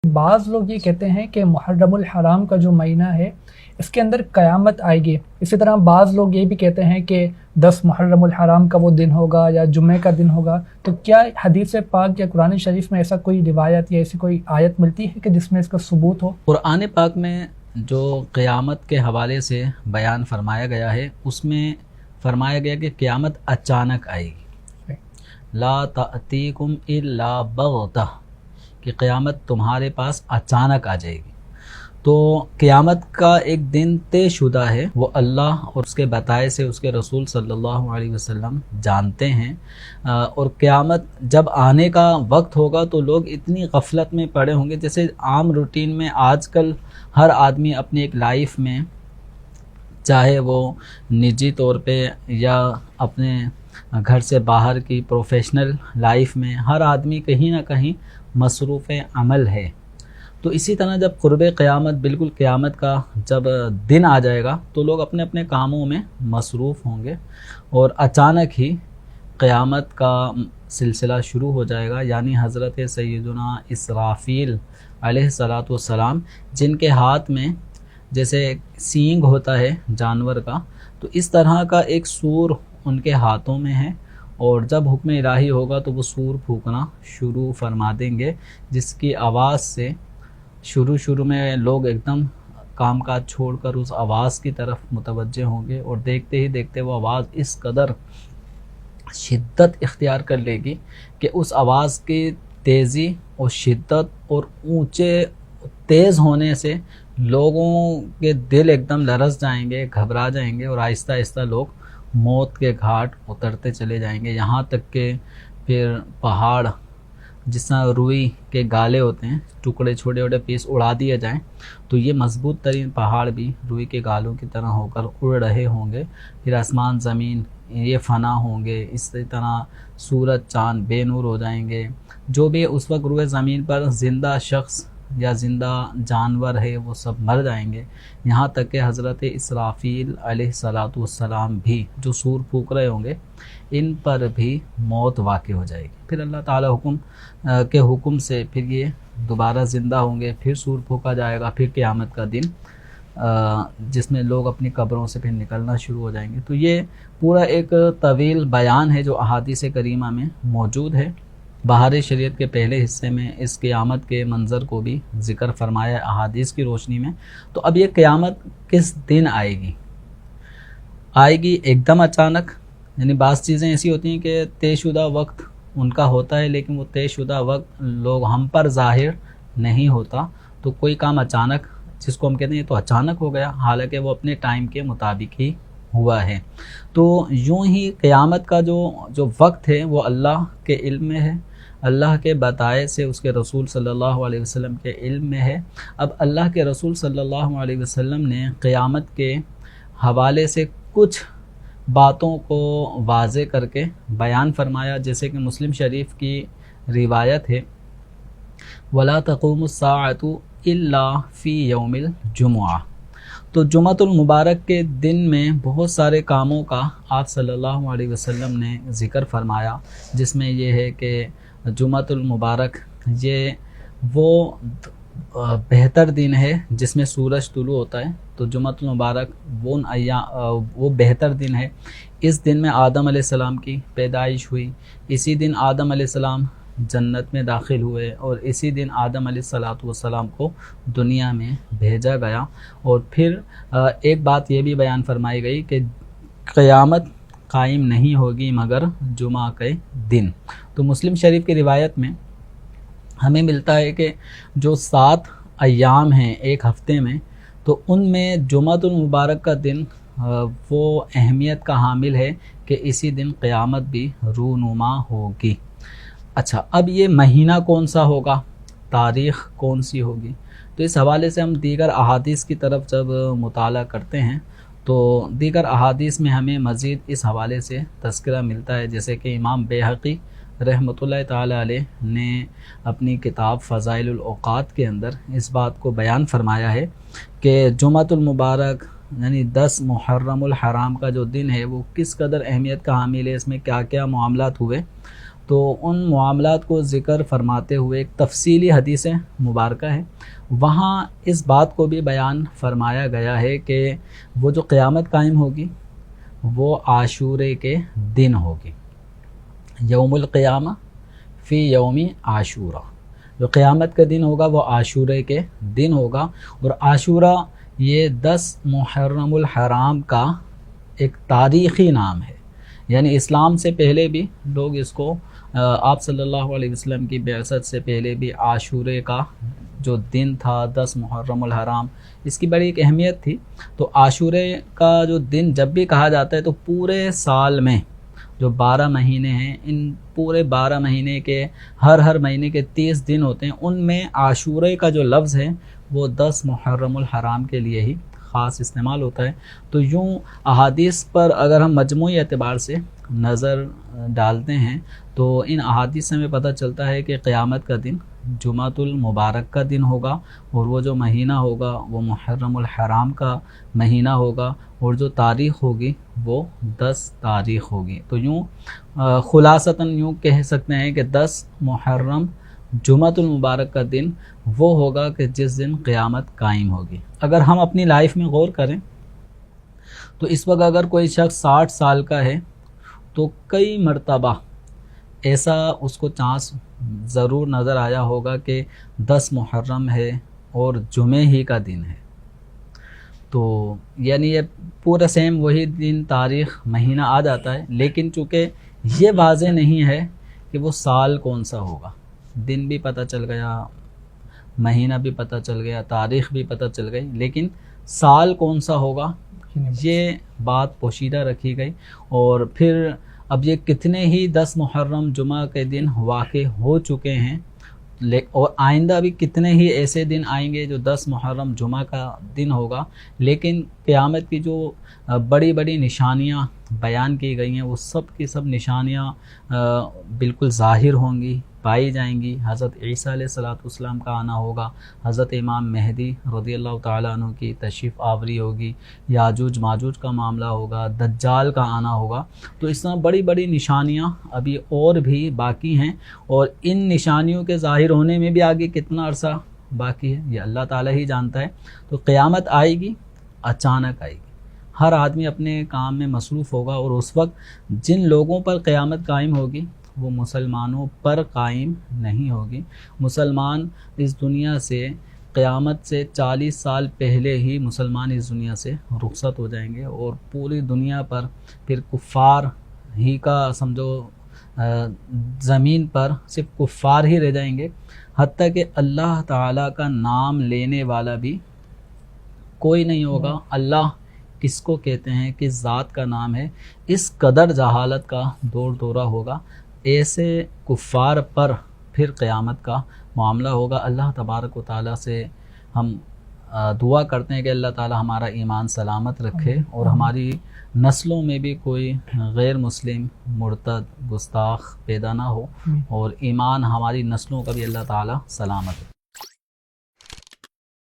بعض لوگ یہ کہتے ہیں کہ محرم الحرام کا جو مہینہ ہے اس کے اندر قیامت آئے گی. اسی طرح بعض لوگ یہ بھی کہتے ہیں کہ 10 محرم الحرام کا وہ دن ہوگا یا جمعے کا دن ہوگا. تو کیا حدیث پاک یا قرآن شریف میں ایسا کوئی روایت یا ایسی کوئی آیت ملتی ہے کہ جس میں اس کا ثبوت ہو؟ قرآن پاک میں جو قیامت کے حوالے سے بیان فرمایا گیا ہے اس میں فرمایا گیا کہ قیامت اچانک آئے گی. لا تأتیکم الا بغتہ، کہ قیامت تمہارے پاس اچانک آ جائے گی. تو قیامت کا ایک دن طے شدہ ہے، وہ اللہ اور اس کے بتائے سے اس کے رسول صلی اللہ علیہ وسلم جانتے ہیں. اور قیامت جب آنے کا وقت ہوگا تو لوگ اتنی غفلت میں پڑے ہوں گے، جیسے عام روٹین میں آج کل ہر آدمی اپنی ایک لائف میں، چاہے وہ نجی طور پہ یا اپنے گھر سے باہر کی پروفیشنل لائف میں، ہر آدمی کہیں نہ کہیں مصروف عمل ہے. تو اسی طرح جب قرب قیامت، بالکل قیامت کا جب دن آ جائے گا تو لوگ اپنے اپنے کاموں میں مصروف ہوں گے اور اچانک ہی قیامت کا سلسلہ شروع ہو جائے گا. یعنی حضرت سیدنا اسرافیل علیہ الصلاۃ والسلام، جن کے ہاتھ میں جیسے سینگ ہوتا ہے جانور کا، تو اس طرح کا ایک سور ان کے ہاتھوں میں ہے، اور جب حکم الہی ہوگا تو وہ سور پھونکنا شروع فرما دیں گے، جس کی آواز سے شروع میں لوگ ایک دم کام کاج چھوڑ کر اس آواز کی طرف متوجہ ہوں گے، اور دیکھتے ہی دیکھتے وہ آواز اس قدر شدت اختیار کر لے گی کہ اس آواز کی تیزی اور شدت اور اونچے تیز ہونے سے لوگوں کے دل ایک دم لرز جائیں گے، گھبرا جائیں گے، اور آہستہ آہستہ لوگ موت کے گھاٹ اترتے چلے جائیں گے. یہاں تک کہ پھر پہاڑ، جس طرح روئی کے گالے ہوتے ہیں، ٹکڑے چھوٹے چھوٹے پیس اڑا دیے جائیں تو یہ مضبوط ترین پہاڑ بھی روئی کے گالوں کی طرح ہو کر اڑ رہے ہوں گے. پھر آسمان زمین یہ فنا ہوں گے، اسی طرح سورج چاند بے نور ہو جائیں گے. جو بھی اس وقت روئے زمین پر زندہ شخص یا زندہ جانور ہے وہ سب مر جائیں گے. یہاں تک کہ حضرت اسرافیل علیہ الصلاۃ والسلام بھی جو سور پھونک رہے ہوں گے، ان پر بھی موت واقع ہو جائے گی. پھر اللہ تعالی کے حکم سے پھر یہ دوبارہ زندہ ہوں گے، پھر سور پھونکا جائے گا، پھر قیامت کا دن جس میں لوگ اپنی قبروں سے پھر نکلنا شروع ہو جائیں گے. تو یہ پورا ایک طویل بیان ہے جو احادیث کریمہ میں موجود ہے. بہار شریعت کے پہلے حصے میں اس قیامت کے منظر کو بھی ذکر فرمایا ہے احادیث کی روشنی میں. تو اب یہ قیامت کس دن آئے گی؟ آئے گی ایک دم اچانک. یعنی بعض چیزیں ایسی ہوتی ہیں کہ طے شدہ وقت ان کا ہوتا ہے، لیکن وہ طے شدہ وقت لوگ ہم پر ظاہر نہیں ہوتا. تو کوئی کام اچانک، جس کو ہم کہتے ہیں یہ تو اچانک ہو گیا، حالانکہ وہ اپنے ٹائم کے مطابق ہی ہوا ہے. تو یوں ہی قیامت کا جو وقت ہے وہ اللہ کے علم میں ہے، اللہ کے بتائے سے اس کے رسول صلی اللہ علیہ وسلم کے علم میں ہے. اب اللہ کے رسول صلی اللہ علیہ وسلم نے قیامت کے حوالے سے کچھ باتوں کو واضح کر کے بیان فرمایا، جیسے کہ مسلم شریف کی روایت ہے، وَلَا تَقُومُ السَّاعَةُ إِلَّا فِي يَوْمِ الْجُمُعَةِ. تو جمعۃ المبارک کے دن میں بہت سارے کاموں کا آپ صلی اللہ علیہ وسلم نے ذکر فرمایا، جس میں یہ ہے کہ جمعۃ المبارک یہ وہ بہتر دن ہے جس میں سورج طلوع ہوتا ہے. تو جمعۃ المبارک وہ بہتر دن ہے. اس دن میں آدم علیہ السلام کی پیدائش ہوئی، اسی دن آدم علیہ السلام جنت میں داخل ہوئے، اور اسی دن آدم علیہ السلام کو دنیا میں بھیجا گیا. اور پھر ایک بات یہ بھی بیان فرمائی گئی کہ قیامت قائم نہیں ہوگی مگر جمعہ کے دن. تو مسلم شریف کی روایت میں ہمیں ملتا ہے کہ جو 7 ایام ہیں ایک ہفتے میں، تو ان میں جمعۃ المبارک کا دن وہ اہمیت کا حامل ہے کہ اسی دن قیامت بھی رونما ہوگی. اچھا، اب یہ مہینہ کون سا ہوگا، تاریخ کون سی ہوگی؟ تو اس حوالے سے ہم دیگر احادیث کی طرف جب مطالعہ کرتے ہیں تو دیگر احادیث میں ہمیں مزید اس حوالے سے تذکرہ ملتا ہے. جیسے کہ امام بیہقی رحمۃ اللہ تعالی علیہ نے اپنی کتاب فضائل الاوقات کے اندر اس بات کو بیان فرمایا ہے کہ جمعۃ المبارک یعنی 10 محرم الحرام کا جو دن ہے وہ کس قدر اہمیت کا حامل ہے، اس میں کیا کیا معاملات ہوئے. تو ان معاملات کو ذکر فرماتے ہوئے ایک تفصیلی حدیث مبارکہ ہے، وہاں اس بات کو بھی بیان فرمایا گیا ہے کہ وہ جو قیامت قائم ہوگی وہ عاشورے کے دن ہوگی، یوم القیامہ فی یوم عاشورہ، جو قیامت کا دن ہوگا وہ عاشورے کے دن ہوگا۔ اور عاشورہ یہ 10 محرم الحرام کا ایک تاریخی نام ہے، یعنی اسلام سے پہلے بھی لوگ اس کو آپ صلی اللہ علیہ وسلم کی بعثت سے پہلے بھی عاشورے کا جو دن تھا 10 محرم الحرام، اس کی بڑی ایک اہمیت تھی۔ تو عاشورے کا جو دن جب بھی کہا جاتا ہے تو پورے سال میں جو 12 مہینے ہیں، ان پورے 12 مہینے کے ہر مہینے کے 30 دن ہوتے ہیں، ان میں عاشورے کا جو لفظ ہے وہ 10 محرم الحرام کے لیے ہی خاص استعمال ہوتا ہے۔ تو یوں احادیث پر اگر ہم مجموعی اعتبار سے نظر ڈالتے ہیں تو ان احادیث سے ہمیں پتہ چلتا ہے کہ قیامت کا دن جمعۃ المبارک کا دن ہوگا، اور وہ جو مہینہ ہوگا وہ محرم الحرام کا مہینہ ہوگا، اور جو تاریخ ہوگی وہ 10 تاریخ ہوگی۔ تو یوں خلاصتاً یوں کہہ سکتے ہیں کہ 10 محرم جمعۃ المبارک کا دن وہ ہوگا کہ جس دن قیامت قائم ہوگی۔ اگر ہم اپنی لائف میں غور کریں تو اس وقت اگر کوئی شخص 60 سال کا ہے تو کئی مرتبہ ایسا اس کو چانس ضرور نظر آیا ہوگا کہ 10 محرم ہے اور جمعے ہی کا دن ہے، تو یعنی یہ پورا سیم وہی دن تاریخ مہینہ آ جاتا ہے، لیکن چونکہ یہ واضح نہیں ہے کہ وہ سال کون سا ہوگا، دن بھی پتہ چل گیا، مہینہ بھی پتہ چل گیا، تاریخ بھی پتہ چل گئی، لیکن سال کون سا ہوگا یہ بات پوشیدہ رکھی گئی۔ اور پھر اب یہ کتنے ہی 10 محرم جمعہ کے دن واقع ہو چکے ہیں، اور آئندہ بھی کتنے ہی ایسے دن آئیں گے جو 10 محرم جمعہ کا دن ہوگا، لیکن قیامت کی جو بڑی بڑی نشانیاں بیان کی گئی ہیں وہ سب کی سب نشانیاں بالکل ظاہر ہوں گی، پائی جائیں گی۔ حضرت عیسیٰ علیہ السلام کا آنا ہوگا، حضرت امام مہدی رضی اللہ تعالیٰ عنہ کی تشریف آوری ہوگی، یاجوج ماجوج کا معاملہ ہوگا، دجال کا آنا ہوگا۔ تو اس طرح بڑی بڑی نشانیاں ابھی اور بھی باقی ہیں، اور ان نشانیوں کے ظاہر ہونے میں بھی آگے کتنا عرصہ باقی ہے یہ اللہ تعالیٰ ہی جانتا ہے۔ تو قیامت آئے گی، اچانک آئے گی، ہر آدمی اپنے کام میں مصروف ہوگا، اور اس وقت جن لوگوں پر قیامت قائم ہوگی وہ مسلمانوں پر قائم نہیں ہوگی۔ مسلمان اس دنیا سے قیامت سے 40 سال پہلے ہی مسلمان اس دنیا سے رخصت ہو جائیں گے، اور پوری دنیا پر پھر کفار ہی کا سمجھو زمین پر صرف کفار ہی رہ جائیں گے، حتیٰ کہ اللہ تعالیٰ کا نام لینے والا بھی کوئی نہیں ہوگا۔ اللہ کس کو کہتے ہیں، کس ذات کا نام ہے، اس قدر جہالت کا دور دورہ ہوگا۔ ایسے کفار پر پھر قیامت کا معاملہ ہوگا۔ اللہ تبارک و تعالیٰ سے ہم دعا کرتے ہیں کہ اللہ تعالیٰ ہمارا ایمان سلامت رکھے، اور ہماری نسلوں میں بھی کوئی غیر مسلم مرتد گستاخ پیدا نہ ہو، اور ایمان ہماری نسلوں کا بھی اللہ تعالیٰ سلامت رکھے۔